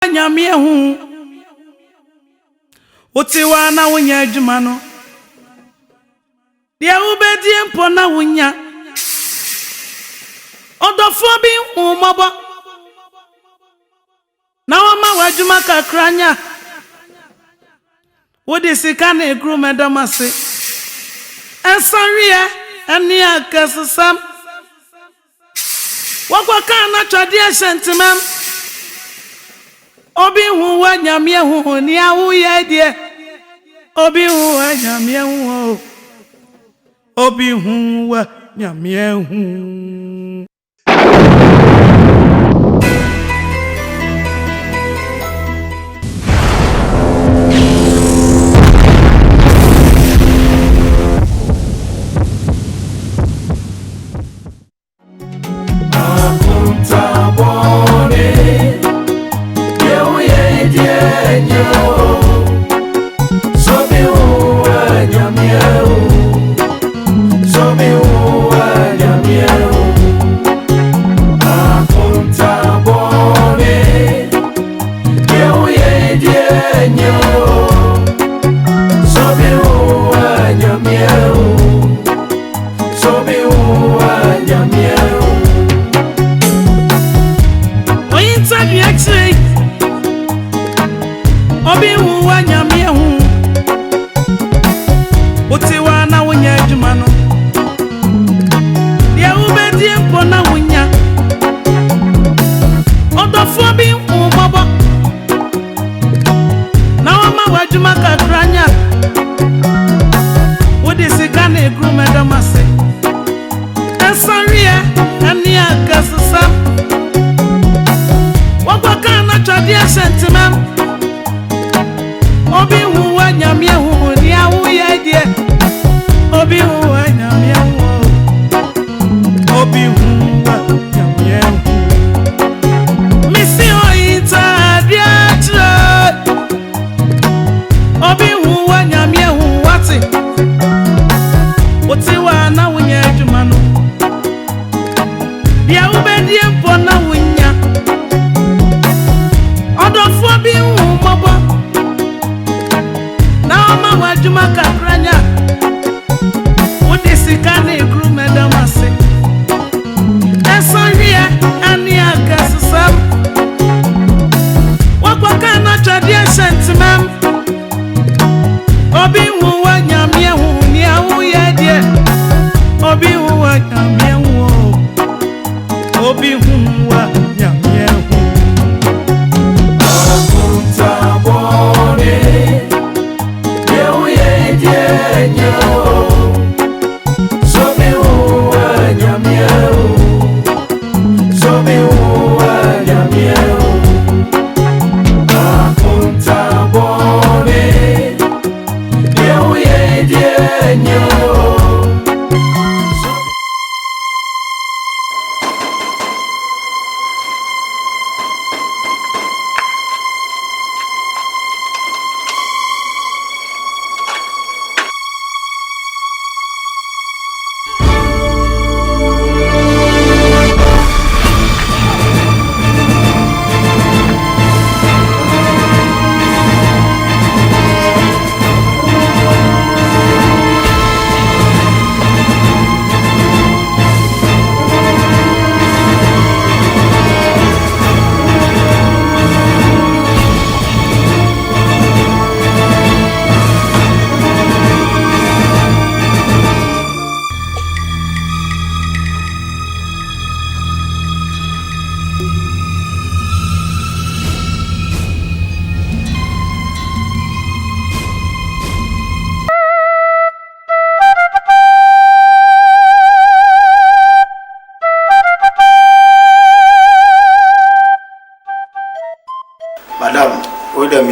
Nyamie hu Otiwa na wonya adwuma no dia ubedie mpo na wonya Odofo bi hu mobo na wama wadwuma kakranya Wodi sika na egru medamase Ensanwie ani akasesam Wakwaka na twade sentimam Obi hu wa nyamie hu ni awu ye die Obi hu wa nyamie hu Obi hu wa nyamie hu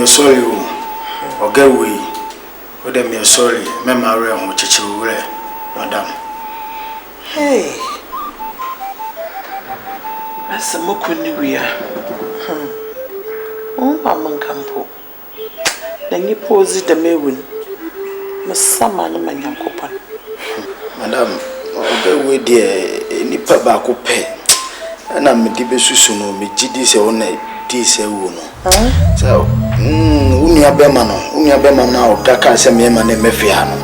Sorry, or get away. Or them you're sorry, memory on which you were, madam. Hey, that's a mokuni we are. Oh, Mamma Campo. Then you pose it the Mewin. Miss Saman and my young coupon. Madam, or get away, dear, any papa could pay. And I'm a dibesuno, me GD's own days no. So, unia bema na odaka se me ma na mefia no.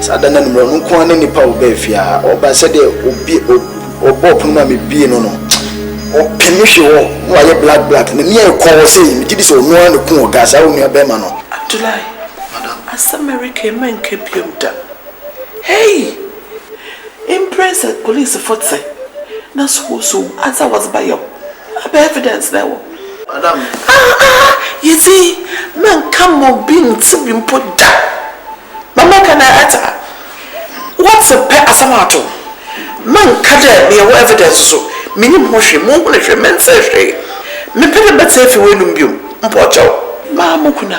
Sada na numero no ko na nipa obefia. Oba se de obi obop no ma me bie no no. O permission wo wa black na me e ko say me gidi so no an ko gas a unia bema no. Abdullahi, madam, as America man kepium da. Hey! Impress police force. Na so answer was by your evidence now. Madam. You see, man come on being to be put down. Mama can I utter? What's a pet asamato? Man kada me evidence so. Minim hoshi mo hone men say. Me pede better if you win biom. Mpocho. Ma mokuna.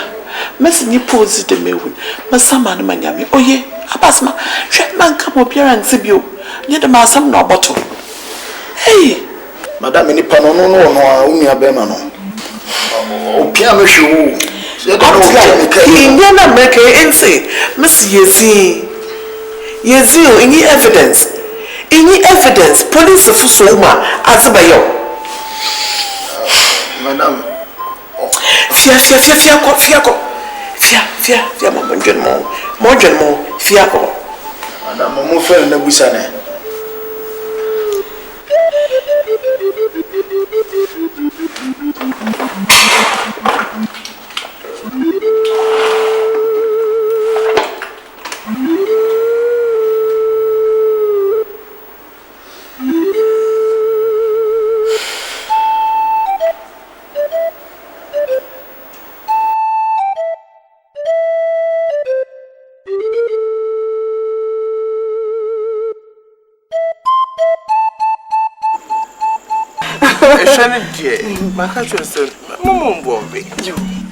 Mesi ni pose de mewu. Masama na manyame. Oye, abasma. Hwe man come appearance bio. Nye de masam no bottle. Hey, madam ni pano no uni abema no. Opia me hwe. So da no India na make insane. Miss Yezi any evidence. Any evidence police of Soma azabayo. Madam. Fia mo fia ko. Madam mo fe na busane.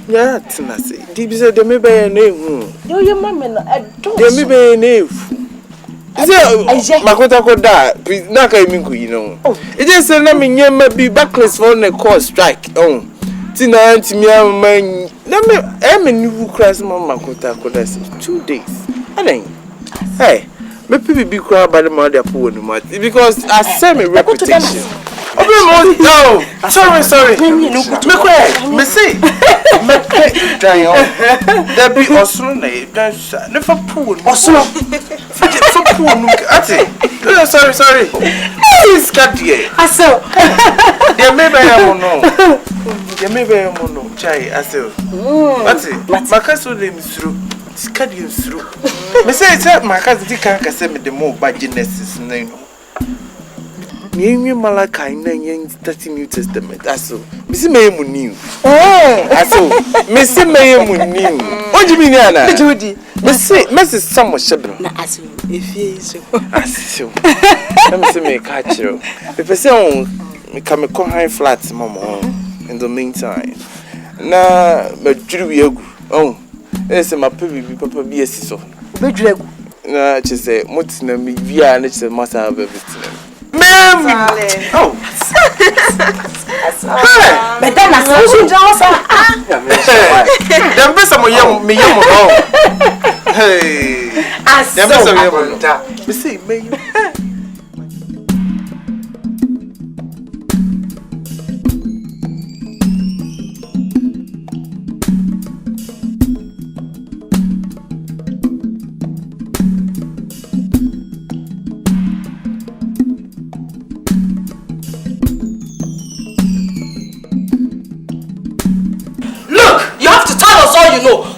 Yeah, Tinasi. Deep said the maybe a name. Your mamma, I don't. There may be a name. Makota could die. Not I mean, you know. It is a name you may be backless for the cause strike. Oh, Tina and me, man. Let me, I'm a new class, Mamma Makota could I say 2 days. I think. Hey, maybe be cried by the mother poor because I send me reputation. Oh, sorry. Me say. There be also never poor. Also, for poor. Sorry. It's got here. So, there may be a mono. Chai, I say. What's it? My cousin name is through. Scared you through. Me say it's my cousin. Can't send me the more by Genesis. New Malachi 30 New Testament. Aso. Missy Mayamu new. Aso. Missy Mayamu new. What do you mean, Anna? Judy. Missy somewhat shabby. Asu, if he is so. Aso. Let me see me catch you. If I say, me come high flats, Mama. In the meantime. Na, but Judy, oh, it's my baby, Papa be a sister. Na, she say, Mutina, me, via, and it's a matter of everything. Ma'am! Oh! But then I saw you also. Then be some young me young. Hey! Then be some young. Me say, may you?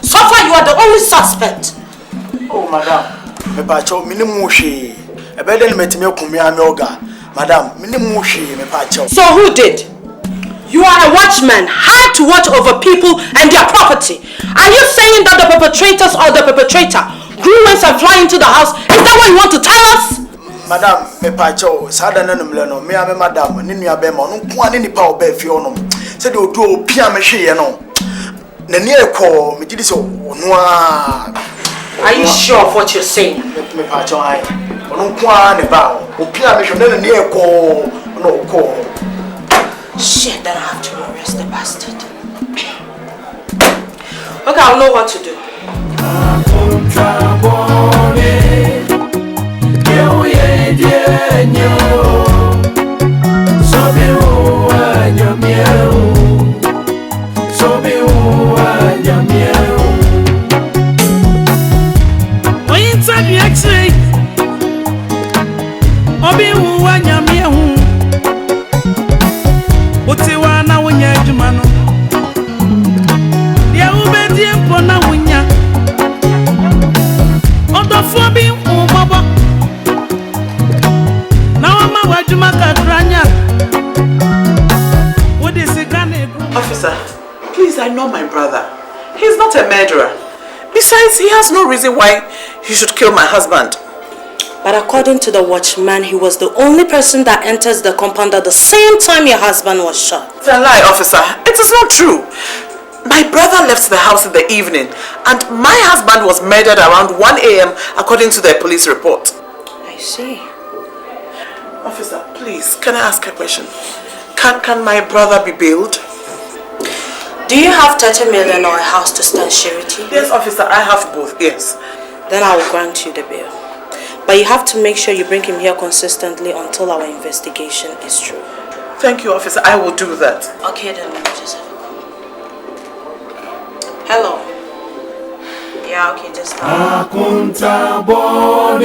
So far, you are the only suspect. Oh, madam. Me pacho, minimum she. A better than met me oga. Madam, minimum she, me pacho. So who did? You are a watchman, hired to watch over people and their property. Are you saying that the perpetrators or the perpetrator grew wings and fly into the house? Is that what you want to tell us? Madam, me pacho, sada nanumleno, me ame madam, nini abema, nunkwa nini pa obefi ono. Said you do pia me she, no. Are you sure of what you're saying? Shit, then I have to arrest the bastard. Okay, I'll know what to do. Obi uwa nyamieo. Oyinta bi actually. Obi uwa nyamieo. Utiwa na wunya jumano. Dia ubedi empo na wunya. Odofo bi ubaba. Na wama wajuma kakranya. Officer, please, I know my brother. He's not a murderer. Besides, he has no reason why he should kill my husband. But according to the watchman, he was the only person that enters the compound at the same time your husband was shot. It's a lie, officer. It is not true. My brother left the house in the evening, and my husband was murdered around 1 a.m. according to their police report. I see. Officer, please, can I ask a question? Can my brother be bailed? Do you have 30 million or a house to stand surety? Yes, officer, I have both, yes. Then I will grant you the bail. But you have to make sure you bring him here consistently until our investigation is through. Thank you, officer. I will do that. Okay, then let me just have a call. Hello. Yeah, okay, just AKONTA bone.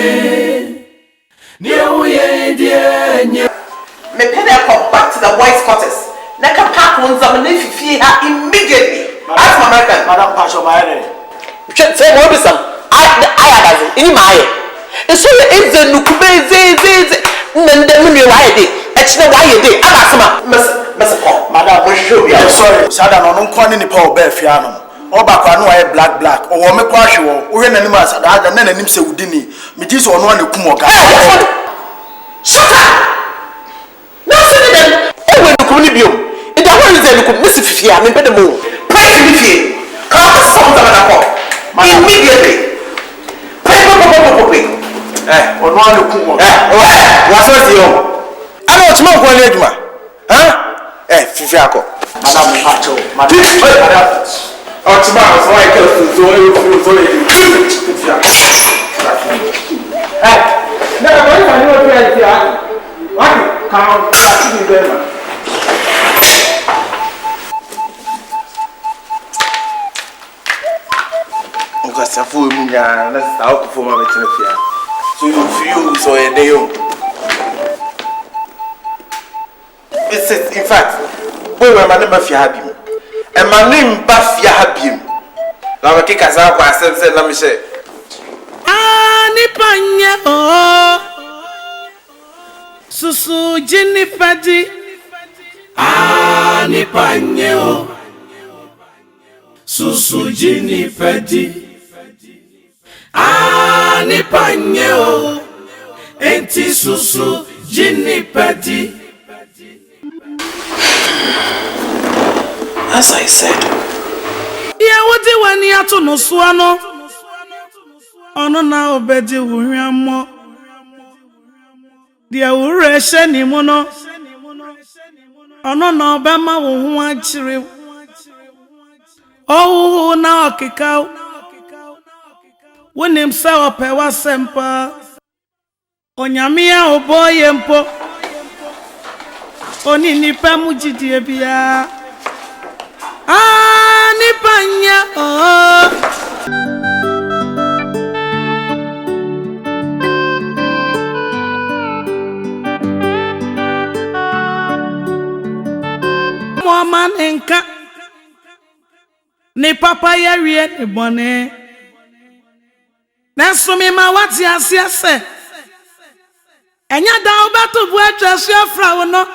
Me pay come back to the boys' quarters. Neka pack one zamani fifi her immediately. Ask my American. Madam Pasho Maere. Say what be some? I had in my. It's so if the nukube ze nende muni why dey. Echne why dey. Abasama. Mess call. Madam, sorry. Sada no nko ni nipa obefia no. Oba kwa no aye black. Owo me kwa hwe wo hwe nanim asada ada na nanim se wudini. Me ji so ono na kum oga. Shut up. Nothing them. Oh, when you come in biom. In the world is there you could miss fifia me better move. Pray to me. Come some of that immediately. Pray. Ono na kum oga. What's with you? I don't smoke one eduma. Huh? Fifia ko. Madam Pacho. Madam. Oh, tomorrow so I kill so never going to know where you are. What? Count that them. Because if we munya, let's talk for my better. So you feel so a day. It's in fact, we were my name Fiabim. And my name Bafiabim. Now I kick us out by sense, let me say. Nipanya oh susu jini fadi nipanya oh susu jini fadi nipanya oh enti susu jini fadi. As I said, yeah, what do you want to know swano? Ono na obedi wuhwamo dia wureshe ni mono ono na obema wo hu achire owu na okika wonim se opewa sempa onyamia oboye mpo oni nipa mujidie bia nipanya oh man enka ni papa yawie ni bone na sumi ma wati asiase enya da obato bu atwase afra wo no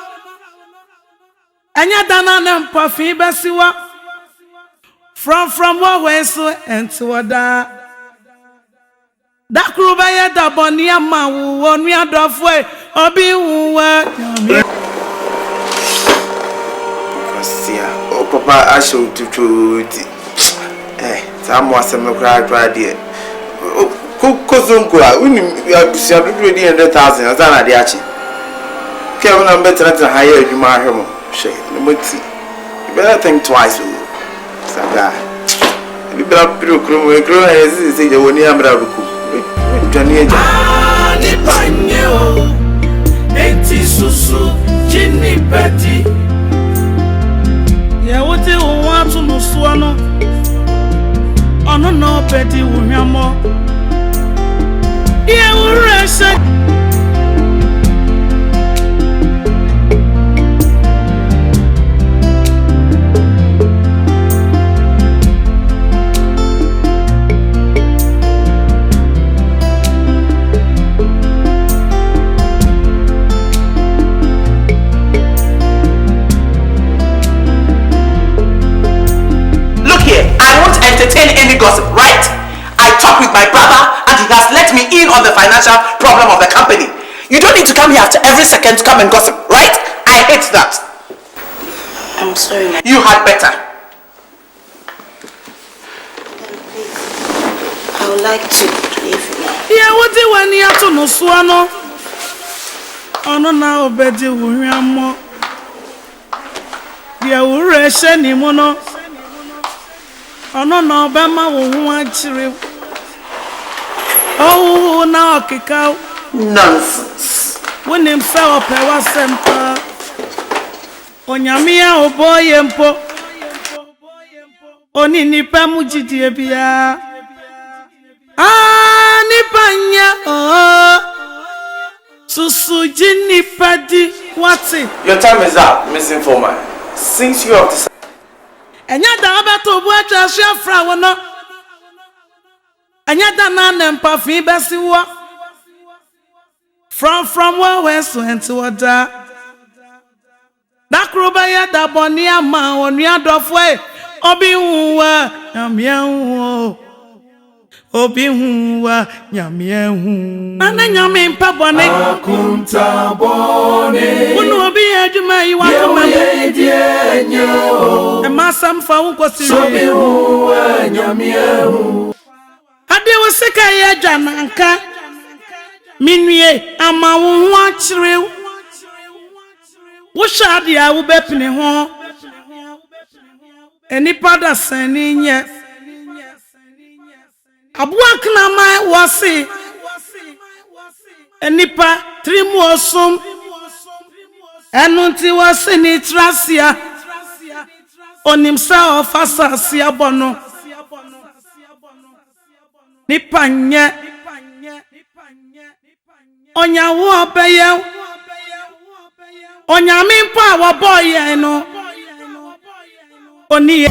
enya da na na mpofin besiwa from what way so enti wada da kruba ya da boni ama wo nu adofo obi wuwa Oh, Papa, I showed to some was some cry dear. Kuzungu, we are 100,000 as an adiachi. Kevin, I'm better than hire you, my home. Shame, you better think twice. Saga, you better put a crew as the one year. Johnny, Susu, Ginny Petty. Yeah, what do you want? atu no so no ono no pedi wuhwamo ye urese any gossip, right? I talked with my brother and he has let me in on the financial problem of the company. You don't need to come here after every second to come and gossip, right? I hate that. I'm sorry, ma. You had better. I would like to leave you. Yeah, what do you want to know, Swano? Oh, no, now, Betty, we are more. Yeah, we're sending mono. Oh no, Bama won't want you. Oh, now kick out. Nonsense. When himself was semper. Onyamia, oh boy, empo. Oni nipa mujidebia. Ah, nipanya, oh. Susuji nipadi, what's it? Your time is up, Miss Informer. Since you have decided. Enya da abeto bu atwa hwe fra wo no enya da na nempa fi besi wo from where so enti woda da kroba ya da boni ama onu adofo e obi huwa nyamia hu obi huwa nyamia hu ana nyame mpa boni AKONTA boni unu obi adwuma yi wa kuma enyo e masam fa wo kwosiri obi huwa nyamia hu ade wo sika ya dwananka minwie ama wo hu akire wo shade a wo bepene ho enipa da sani nye abuakna mai wose enipa trimu osum enunti wose ni trasia onimsa ofasasi abono nipanye onyawo obeye onyame mpa wo boye no oni